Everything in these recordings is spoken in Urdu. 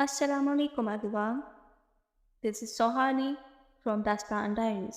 Assalamu alaikum everyone. This is Sohani from Dastan Diaries.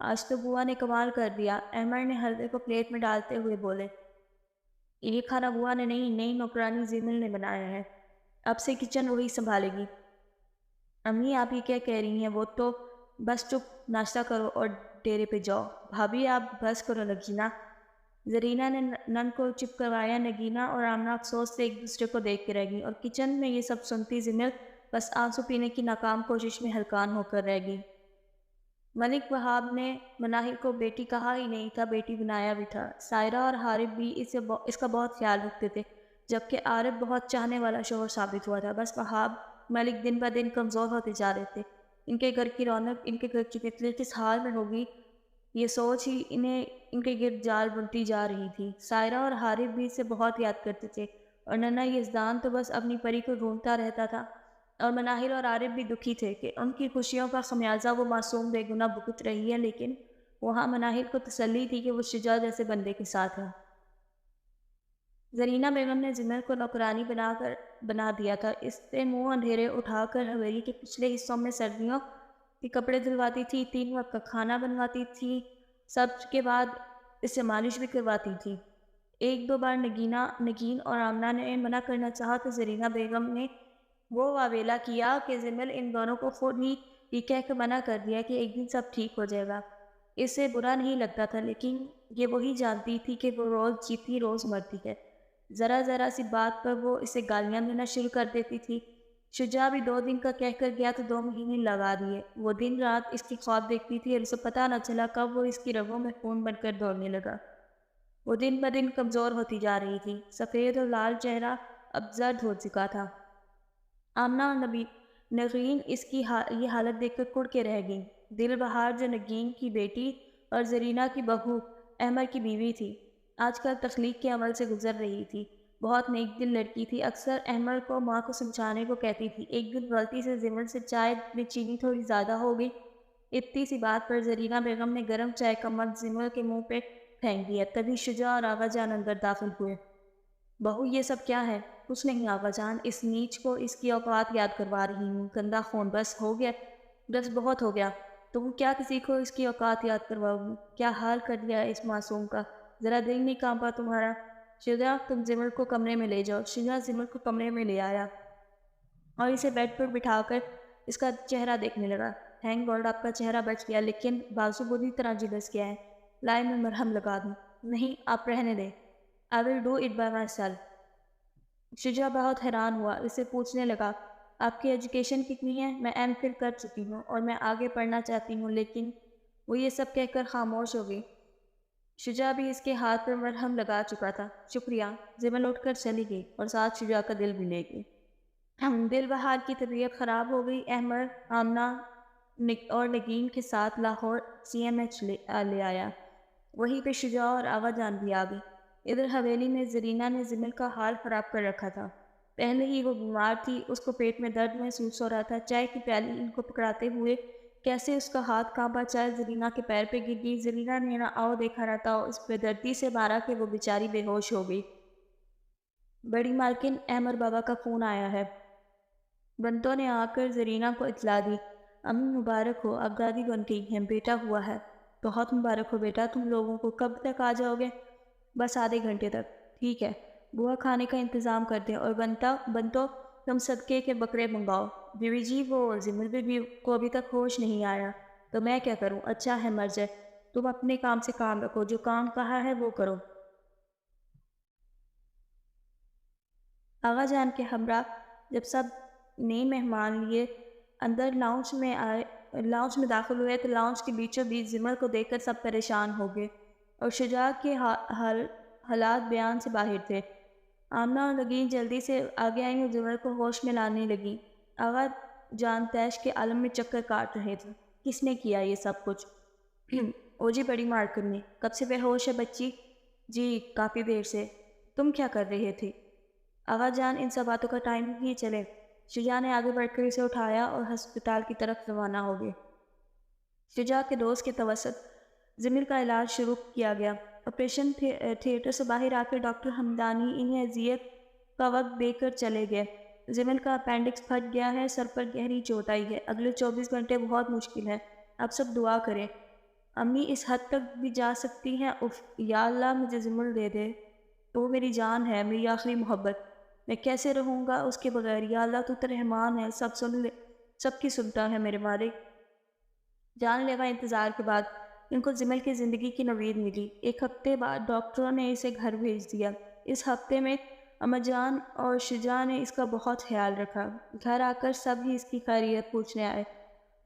آج تو بوا نے کمال کر دیا، احمد نے حلوے کو پلیٹ میں ڈالتے ہوئے بولے۔ یہ کھانا بوا نے نہیں، نئی نوکرانی زینل نے بنایا ہے، اب سے کچن وہی سنبھالے گی۔ امی آپ یہ کیا کہہ رہی ہیں؟ وہ تو بس چپ، ناشتہ کرو اور ڈیرے پہ جاؤ۔ بھابھی آپ بس کرو نگینہ۔ زرینہ نے نن کو چپ کروایا۔ نگینہ اور آمنہ افسوس سے ایک دوسرے کو دیکھ کے رہ گئی، اور کچن میں یہ سب سنتی زینل بس آنسو پینے کی ناکام کوشش میں ہلکان ہو کر رہ گئی۔ ملک وہاب نے مناہر کو بیٹی کہا ہی نہیں تھا، بیٹی بنایا بھی تھا۔ سائرہ اور عارف بھی اس کا بہت خیال رکھتے تھے، جبکہ عارف بہت چاہنے والا شوہر ثابت ہوا تھا۔ بس وہاب ملک دن بہ دن کمزور ہوتے جا رہے تھے۔ ان کے گھر کی رونق ان کے گھر کی تتلی کس حال میں ہوگی، یہ سوچ ہی انہیں ان کے گرد جال بنتی جا رہی تھی۔ سائرہ اور عارف بھی اسے بہت یاد کرتے تھے، اور ننھا یزدان تو بس اپنی پری کو ڈھونڈتا رہتا تھا۔ اور مناہر اور عارف بھی دکھی تھے کہ ان کی خوشیوں کا خمیازہ وہ معصوم بے گناہ بھگت رہی ہے، لیکن وہاں مناہر کو تسلی تھی کہ وہ شجاع جیسے بندے کے ساتھ ہے۔ زرینہ بیگم نے زینل کو نوکرانی بنا دیا تھا۔ اس سے منہ اندھیرے اٹھا کر حویلی کے پچھلے حصوں میں سردیوں کے کپڑے دھلواتی تھی، 3 وقت کا کھانا بنواتی تھی، سب کے بعد اس سے مالش بھی کرواتی تھی۔ ایک دو بار نگین اور آمنہ نے منع کرنا چاہا تو زرینہ بیگم نے وہ واویلا کیا کہ زینل ان دونوں کو خود ہی یہ کہہ کے منع کر دیا کہ ایک دن سب ٹھیک ہو جائے گا۔ اس سے برا نہیں لگتا تھا، لیکن یہ وہی جانتی تھی کہ وہ روز جیتی روز مرتی ہے۔ ذرا ذرا سی بات پر وہ اسے گالیاں دینا شروع کر دیتی تھی۔ شجاع بھی 2 دن کا کہہ کر گیا تو 2 مہینے لگا دیے۔ وہ دن رات اس کی خواب دیکھتی تھی اور اسے پتہ نہ چلا کب وہ اس کی رگوں میں خون بن کر دوڑنے لگا۔ وہ دن بہ دن کمزور ہوتی جا رہی تھی، سفید اور لال چہرہ اب زرد ہو چکا تھا۔ آمنہ اور نگین اس کی یہ حالت دیکھ کر کڑ کے رہ گئیں۔ دل بہار جو نگین کی بیٹی اور زرینہ کی بہو احمد کی بیوی تھی، آج کل تخلیق کے عمل سے گزر رہی تھی۔ بہت نیک دل لڑکی تھی، اکثر احمد کو ماں کو سمجھانے کو کہتی تھی۔ ایک دن غلطی سے زینل سے چائے میں چینی تھوڑی زیادہ ہو گئی۔ اتنی سی بات پر زرینہ بیگم نے گرم چائے کا مگ زینل کے منہ پہ پھینک دیا۔ تبھی شجاع اور آغا جان اندر داخل ہوئے۔ بہو یہ سب کیا ہے؟ کچھ نہیں آغا جان، اس نیچ کو اس کی اوقات یاد کروا رہی ہوں۔ گندا خون، بس ہو گیا، بس بہت ہو گیا۔ تم کیا کسی کو اس کی اوقات یاد کرواؤ گی؟ کیا حال کر دیا اس معصوم کا، ذرا دل نہیں کانپا تمہارا؟ شجاع تم زینل کو کمرے میں لے جاؤ۔ شجاع زینل کو کمرے میں لے آیا اور اسے بیڈ پر بٹھا کر اس کا چہرہ دیکھنے لگا۔ تھینک گاڈ آپ کا چہرہ بچ گیا، لیکن بازو بری طرح جلس گیا ہے۔ لائے میں مرہم لگا دوں؟ نہیں، آپ رہنے دیں۔ I will do it by myself۔ شجاع بہت حیران ہوا، اسے پوچھنے لگا آپ کی ایجوکیشن کتنی ہے؟ میں ایم فل کر چکی ہوں اور میں آگے پڑھنا چاہتی ہوں، لیکن وہ یہ سب کہہ کر خاموش ہو گئی۔ شجاع بھی اس کے ہاتھ پر مرہم لگا چکا تھا۔ شکریہ۔ زینل اٹھ کر چلی گئی اور ساتھ شجاع کا دل بھی لے گئی۔ دل بہار کی طبیعت خراب ہو گئی۔ احمد آمنہ اور نگین کے ساتھ لاہور CMH لے آیا۔ وہیں پہ شجاع اور آغا جان بھی آ گئی۔ ادھر حویلی میں زرینہ نے زینل کا حال خراب کر رکھا تھا۔ پہلے ہی وہ بیمار تھی، اس کو پیٹ میں درد محسوس ہو رہا تھا۔ چائے کی پیالی ان کو پکڑاتے ہوئے کیسے اس کا ہاتھ کانپا، چائے زرینہ کے پیر پہ گر گئی۔ زرینہ نے نہ آؤ دیکھا نہ تاؤ اس پہ دردی سے مارا کہ وہ بیچاری بے ہوش ہو گئی۔ بڑی مالکن احمد بابا کا فون آیا ہے۔ بنتوں نے آ کر زرینہ کو اطلاع دی۔ امی مبارک ہو، اب دادی بن گئی ہیں، بیٹا ہوا ہے۔ بہت مبارک ہو بیٹا، تم لوگوں کو کب تک آ جاؤ گے؟ بس آدھے گھنٹے تک۔ ٹھیک ہے، بوا کھانے کا انتظام کر دیں، اور بنتو تم صدقے کے بکرے منگواؤ۔ بیوی جی وہ زینل بیوی کو ابھی تک ہوش نہیں آیا، تو میں کیا کروں؟ اچھا ہے مر جائے، تم اپنے کام سے کام رکھو، جو کام کہا ہے وہ کرو۔ آغا جان کے ہمراہ جب سب نئے مہمان لیے اندر لاؤنج میں داخل ہوئے تو لاؤنج کے بیچوں بیچ زینل کو دیکھ کر سب پریشان ہو گئے، اور شجاع کے حالات بیان سے باہر تھے۔ آمنہ اور نگین جلدی سے آگے آئیں اور زینل کو ہوش میں لانے لگیں۔ آغا جان تیش کے عالم میں چکر کاٹ رہے تھے۔ کس نے کیا یہ سب کچھ؟ او جی بڑی مارکر نے۔ کب سے بے ہوش ہے بچی؟ جی کافی دیر سے۔ تم کیا کر رہے تھے؟ آغا جان ان سب باتوں کا ٹائم نہیں چلے۔ شجاع نے آگے بڑھ کر اسے اٹھایا اور ہسپتال کی طرف روانہ ہو گئے۔ شجاع کے دوست کے توسط زینل کا علاج شروع کیا گیا۔ آپریشن تھیٹر سے باہر آ کر ڈاکٹر حمدانی انہیں اذیت کا وقت دے کر چلے گئے۔ زینل کا اپینڈکس پھٹ گیا ہے، سر پر گہری چوٹ آئی ہے، اگلے 24 گھنٹے بہت مشکل ہے، اب سب دعا کریں۔ امی اس حد تک بھی جا سکتی ہیں؟ اف یا اللہ مجھے زمل دے دے، تو وہ میری جان ہے، میری آخری محبت، میں کیسے رہوں گا اس کے بغیر؟ یا اللہ تو رحمان ہے، سب سن لے، سب کی سنتا ہے میرے مالک۔ جان لیوا انتظار کے بعد ان کو زمل کی زندگی کی نوید ملی۔ ایک ہفتے بعد ڈاکٹروں نے اسے گھر بھیج دیا۔ اس ہفتے میں اما جان اور شجاع نے اس کا بہت خیال رکھا۔ گھر آ کر سب ہی اس کی خیریت پوچھنے آئے۔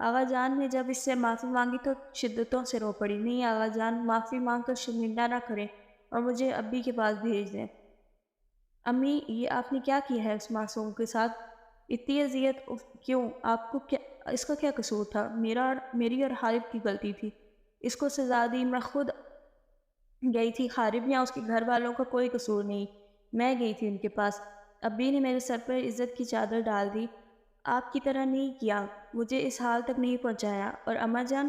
آغا جان نے جب اس سے معافی مانگی تو شدتوں سے رو پڑی۔ نہیں آغا جان، معافی مانگ کر شرمندہ نہ کریں اور مجھے ابی کے پاس بھیج دیں۔ امی، یہ آپ نے کیا کیا ہے اس معصوم کے ساتھ؟ اتنی اذیت کیوں؟ آپ کو کیا اس کا کیا قصور تھا؟ میری اور حارب کی غلطی تھی، اس کو سزا دی، میں خود گئی تھی، حارب یا اس کے گھر والوں کا کوئی قصور نہیں، میں گئی تھی ان کے پاس۔ ابی نے میرے سر پر عزت کی چادر ڈال دی۔ آپ کی طرح نہیں کیا، مجھے اس حال تک نہیں پہنچایا۔ اور اماں جان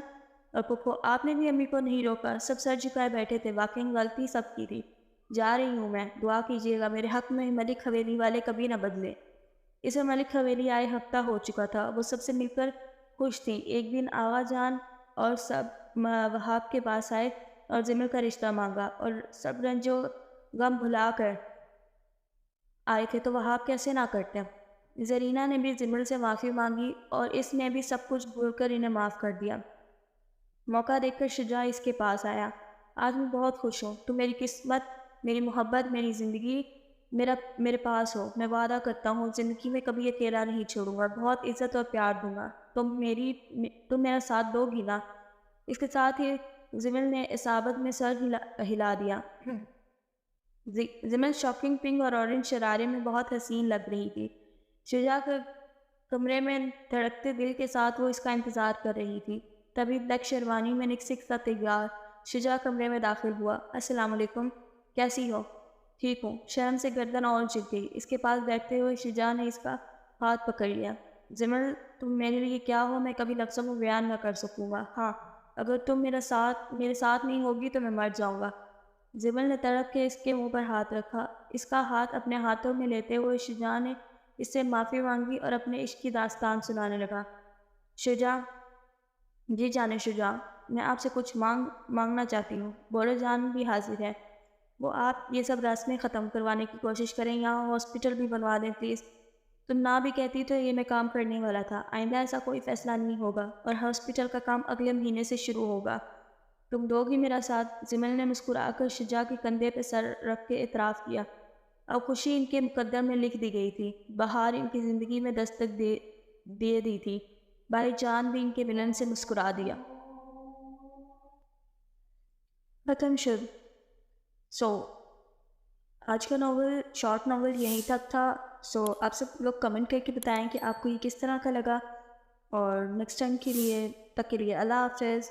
اور پھپھو، آپ نے بھی امی کو نہیں روکا، سب سر جھکائے بیٹھے تھے، واقعی غلطی سب کی تھی۔ جا رہی ہوں میں، دعا کیجیے گا میرے حق میں، ملک حویلی والے کبھی نہ بدلے۔ اسے ملک حویلی آئے ہفتہ ہو چکا تھا، وہ سب سے مل کر خوش تھی۔ ایک دن آغا جان اور سب وہاب کے پاس آئے اور زمل کا رشتہ مانگا، اور سب رنج و غم بھلا کر آئے تھے تو وہاب کیسے نہ کرتے۔ زرینہ نے بھی زمل سے معافی مانگی اور اس نے بھی سب کچھ بھول کر انہیں معاف کر دیا۔ موقع دیکھ کر شجاع اس کے پاس آیا۔ آج میں بہت خوش ہوں، تم میری قسمت، میری محبت، میری زندگی میرے پاس ہو۔ میں وعدہ کرتا ہوں زندگی میں کبھی اکیلا نہیں چھوڑوں گا، بہت عزت اور پیار دوں گا، تم میرا ساتھ دو گی نا؟ اس کے ساتھ ہی زمل نے اصابت میں سر ہلا دیا۔ زمل شاکنگ پنک اور اورنج شرارے میں بہت حسین لگ رہی تھی۔ شجاع کے کمرے میں دھڑکتے دل کے ساتھ وہ اس کا انتظار کر رہی تھی۔ تبھی بلیک شیروانی میں نکسک سا تیار شجاع کمرے میں داخل ہوا۔ السلام علیکم، کیسی ہو؟ ٹھیک ہوں۔ شرم سے گردن اور جھک گئی۔ اس کے پاس بیٹھتے ہوئے شجاع نے اس کا ہاتھ پکڑ لیا۔ زمل، تم میرے لیے کیا ہو میں کبھی لفظوں میں بیان نہ کر سکوں گا۔ ہاں، اگر تم میرے ساتھ نہیں ہوگی تو میں مر جاؤں گا۔ زمل نے تڑپ کے اس کے منہ پر ہاتھ رکھا۔ اس کا ہاتھ اپنے ہاتھوں میں لیتے ہوئے شجاع نے اس سے معافی مانگی اور اپنے عشق کی داستان سنانے لگا۔ شجاع، جی جانے شجاع، میں آپ سے کچھ مانگنا چاہتی ہوں۔ بوڑھے جان بھی حاضر ہے، وہ آپ یہ سب رسمیں ختم کروانے کی کوشش کریں، یہاں ہاسپٹل بھی بنوا دیں پلیز۔ تم نہ بھی کہتی تو یہ میں کام کرنے والا تھا۔ آئندہ ایسا کوئی فیصلہ نہیں ہوگا اور ہاسپٹل کا کام اگلے مہینے سے شروع ہوگا۔ تم دو گی میرا ساتھ؟ زمل نے مسکرا کر شجاع کے کندھے پہ سر رکھ کے اعتراف کیا۔ اب خوشی ان کے مقدر میں لکھ دی گئی تھی، بہار ان کی زندگی میں دستک دے دی تھی، بھائی جان بھی ان کے ملن سے مسکرا دیا۔ ختم شد۔ آج کا ناول، شارٹ ناول یہیں تک تھا۔ آپ سب لوگ کمنٹ کر کے بتائیں کہ آپ کو یہ کس طرح کا لگا، اور نیکسٹ ٹائم کے لیے اللہ حافظ۔